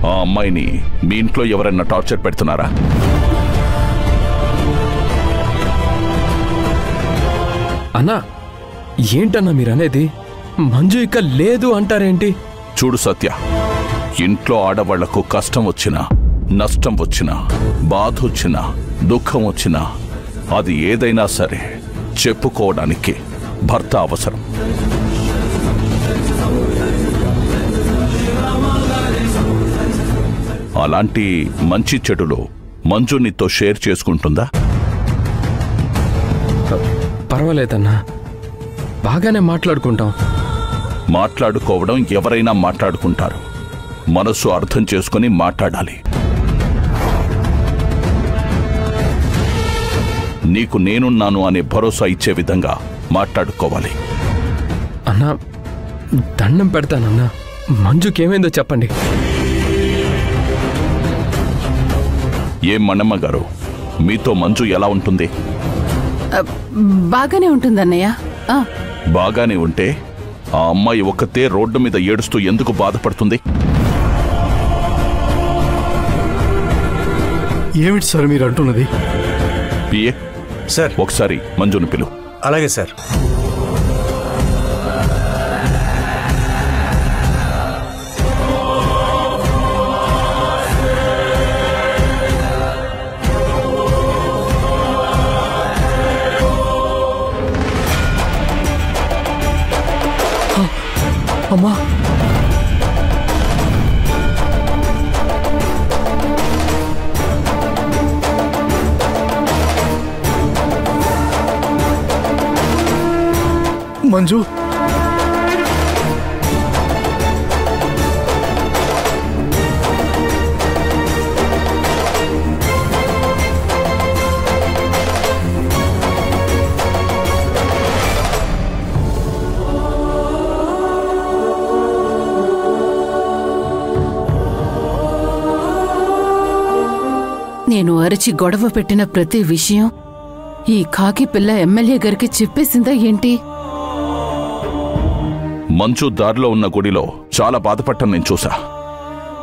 ఆ అమ్మాయిని మీ ఇంట్లో ఎవరైనా టార్చర్ పెడుతున్నారా? అన్నా, ఏంటన్నా మీరనేది? మంజు ఇక లేదు అంటారేంటి? చూడు సత్య, ఇంట్లో ఆడవాళ్లకు కష్టం వచ్చినా, నష్టం వచ్చినా, బాధ వచ్చినా, దుఃఖం వచ్చినా అది ఏదైనా సరే చెప్పుకోవడానికి భర్త అవసరం. అలాంటి మంచి చెడులు మంజు నీతో షేర్ చేసుకుంటుందా? పర్వాలేదన్నా, బాగానే మాట్లాడుకుంటాం. మాట్లాడుకోవడం ఎవరైనా మాట్లాడుకుంటారు. మనసు అర్థం చేసుకుని మాట్లాడాలి. నీకు నేనున్నాను అనే భరోసా ఇచ్చే విధంగా మాట్లాడుకోవాలి. అన్నా, దండం పెడతానన్నా, మంజుకేమైందో చెప్పండి. ఏం మణమ్మ గారు, మీతో మంజు ఎలా ఉంటుంది? బాగానే ఉంటుందన్నయ్య. బాగానే ఉంటే ఆ అమ్మాయి ఒక్కతే రోడ్డు మీద ఏడుస్తూ ఎందుకు బాధపడుతుంది? ఏమిటి సార్ మీరు అంటున్నది? పిఏ సార్, ఒకసారి మంజును పిలు. అలాగే సార్. అమ్మా, మంజు, నేను అరిచి గొడవ పెట్టిన ప్రతి విషయం ఈ కాకి పిల్ల ఎమ్మెల్యే గారికి చెప్పేసిందా ఏంటి? మంచు దారిలో ఉన్న గుడిలో చాలా బాధపడటం నేను చూసా.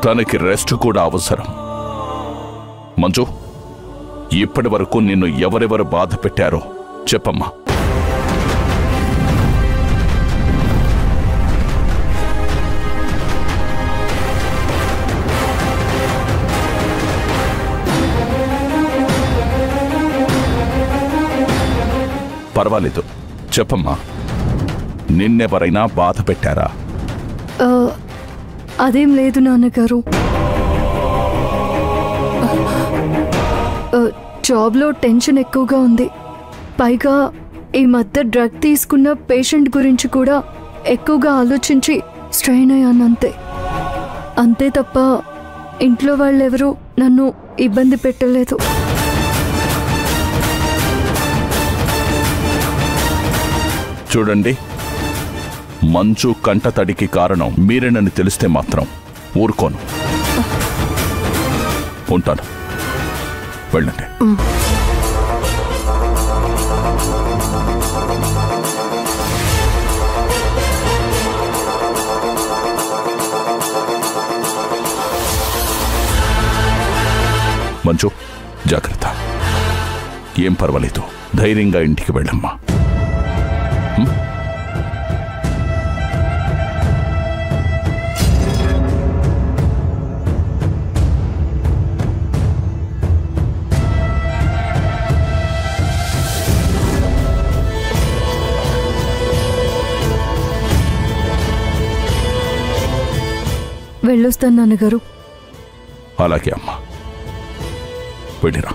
తనకి రెస్ట్ కూడా అవసరం. మంజు, ఇప్పటి వరకు నిన్ను ఎవరెవరు బాధ పెట్టారో చెప్పమ్మా. పర్వాలేదు, చెప్పమ్మా. నిన్నెవరైనా బాధ పెట్టారా? అదేం లేదు నాన్నగారు. జాబ్లో టెన్షన్ ఎక్కువగా ఉంది. పైగా ఈ మధ్య డ్రగ్ తీసుకున్న పేషెంట్ గురించి కూడా ఎక్కువగా ఆలోచించి స్ట్రెయిన్ అయ్యానంతే. అంతే తప్ప ఇంట్లో వాళ్ళెవరూ నన్ను ఇబ్బంది పెట్టలేదు. చూడండి, మంచు కంటతడికి కారణం మీరేనని తెలిస్తే మాత్రం ఊరుకోను. ఉంటాను, వెళ్ళండి. మంచు, జాగ్రత్త. ఏం పర్వాలేదు, ధైర్యంగా ఇంటికి వెళ్ళమ్మా. వెళ్ళొస్తాను నాన్నగారు. అలాగే అమ్మా, వెళ్ళిరా.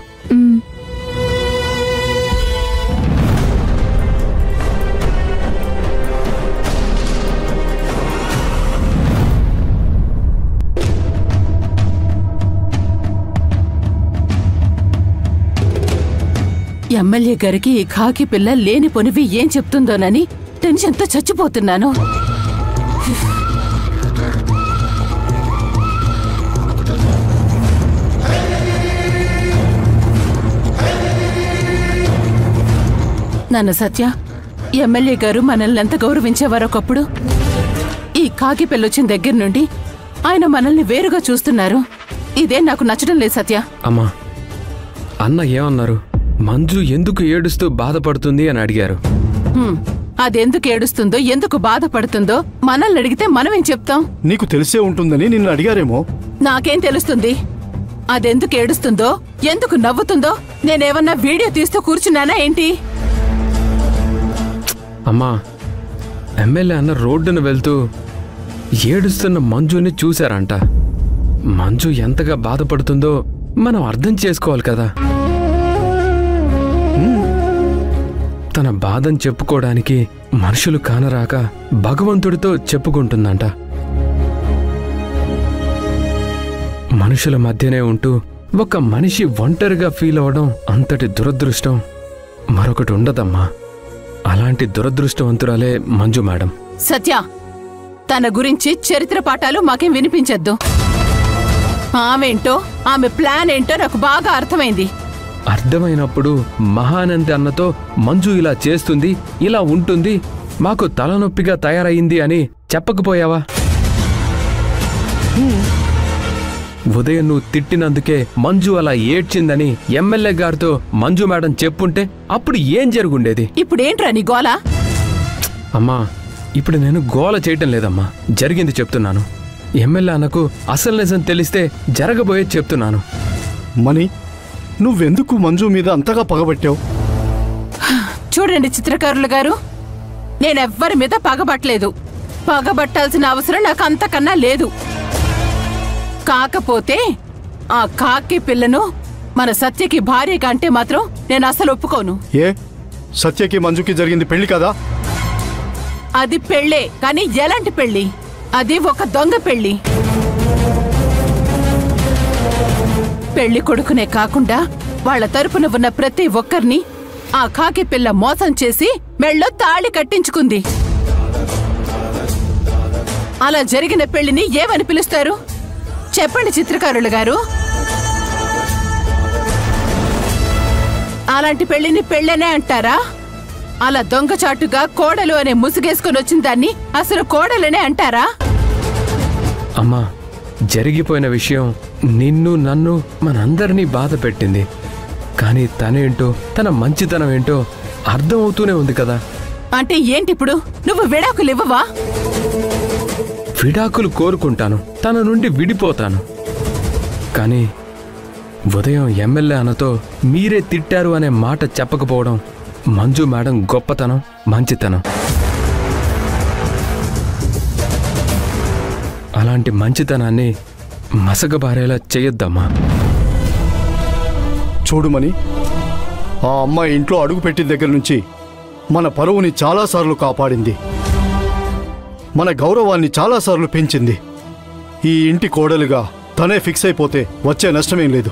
ఎమ్మెల్యే గారికి ఈ కాకి పిల్ల లేని పొనివి ఏం చెప్తుందోనని టెన్షన్తో చచ్చిపోతున్నాను. నాన్న సత్య, ఎమ్మెల్యే గారు మనల్ని ఎంత గౌరవించేవారు ఒకప్పుడు. ఈ కాకి పిల్లొచ్చిన దగ్గర నుండి ఆయన మనల్ని వేరుగా చూస్తున్నారు. ఇదే నాకు నచ్చడం లేదు సత్య. అమ్మా, అన్న ఏమన్నారు? మంజు ఎందుకు ఏడుస్తూ బాధపడుతుంది అని అడిగారు. అదెందుకు ఏడుస్తుందో, ఎందుకు బాధపడుతుందో మనల్ని అడిగితే మనమేం చెప్తాం? నీకు తెలిసే ఉంటుందని నిన్ను అడిగారేమో. నాకేం తెలుస్తుంది? అదెందుకు ఏడుస్తుందో, ఎందుకు నవ్వుతుందో నేనేమన్నా వీడియో తీస్తూ కూర్చున్నానా ఏంటి? అమ్మా, ఎమ్మెల్యే అన్న రోడ్డును వెళ్తూ ఏడుస్తున్న మంజుని చూశారంట. మంజు ఎంతగా బాధపడుతుందో మనం అర్థం చేసుకోవాలి కదా. తన బాధను చెప్పుకోవడానికి మనుషులు కానరాక భగవంతుడితో చెప్పుకుంటుందంట. మనుషుల మధ్యనే ఉంటూ ఒక మనిషి ఒంటరిగా ఫీల్ అవడం అంతటి దురదృష్టం మరొకటి ఉండదమ్మా. అలాంటి దురదృష్టవంతురాలే మంజు మేడం. సత్య, తన గురించి చరిత్ర పాఠాలు మాకేం వినిపించద్దు. ఆమెంటో, ఆమె ప్లాన్ ఏంటో నాకు బాగా అర్థమైంది. అర్థమైనప్పుడు మహానంది అన్నతో మంజు ఇలా చేస్తుంది, ఇలా ఉంటుంది, మాకు తలనొప్పిగా తయారయింది అని చెప్పకపోయావా? ఉదయం నువ్వు తిట్టినందుకే మంజు అలా ఏడ్చిందని ఎమ్మెల్యే గారితో మంజు మేడం చెప్పుంటే అప్పుడు ఏం జరుగుండేది? ఇప్పుడేంట్రా నీ గోల? అమ్మా, ఇప్పుడు నేను గోల చేయటం లేదమ్మా, జరిగింది చెప్తున్నాను. ఎమ్మెల్యే అన్నకు అసలు నిజం తెలిస్తే జరగబోయేది చెప్తున్నాను. మణి, నువ్వెందుకు మంజు మీద అంతగా పగబట్టావు? చూడండి చిత్రకారులు గారు, నేనెవ్వరి మీద పగబట్టలేదు. పగబట్టాల్సిన అవసరం నాకు అంతకన్నా లేదు. కాకపోతే ఆ కాకి పిల్లను మన సత్యకి భార్యగా అంటే మాత్రం నేను అసలు ఒప్పుకోను. ఏ, సత్యకి మంజుకి జరిగింది పెళ్లి కదా? అది పెళ్ళే, కానీ ఎలాంటి పెళ్లి? అది ఒక దొంగ పెళ్లి. పెళ్లి కొడుకునే కాకుండా వాళ్ల తరపున ఉన్న ప్రతి ఒక్కరిని ఆ కాకి పిల్ల మోసం చేసి మెళ్ళో తాళి కట్టించుకుంది. అలా జరిగిన పెళ్లిని ఏమని పిలుస్తారు చెప్పండి చిత్రకారులు గారు? అలాంటి పెళ్లిని పెళ్ళనే అంటారా? అలా దొంగచాటుగా కోడలు అనే ముసుగేసుకుని వచ్చిన దాన్ని అసలు కోడలనే అంటారా? అమ్మా, జరిగిపోయిన విషయం నిన్ను నన్ను మనందరినీ బాధ పెట్టింది. కానీ తనేంటో, తన మంచితనం ఏంటో అర్థం అవుతూనే ఉంది కదా. అంటే ఏంటిప్పుడు? నువ్వు విడాకులు ఇవ్వవా? విడాకులు కోరుకుంటాను, తన నుండి విడిపోతాను. కానీ ఉదయం ఎమ్మెల్యే అన్నతో మీరే తిట్టారు అనే మాట చెప్పకపోవడం మంజు మేడం గొప్పతనం, మంచితనం. అలాంటి మంచితనాన్ని మసకబారేలా చేయొద్దమ్మా. చూడుమని, ఆ అమ్మాయి ఇంట్లో అడుగు పెట్టిన దగ్గర నుంచి మన పరువుని చాలాసార్లు కాపాడింది, మన గౌరవాన్ని చాలాసార్లు పెంచింది. ఈ ఇంటి కోడలుగా తనే ఫిక్స్ అయిపోతే వచ్చే నష్టమేం లేదు.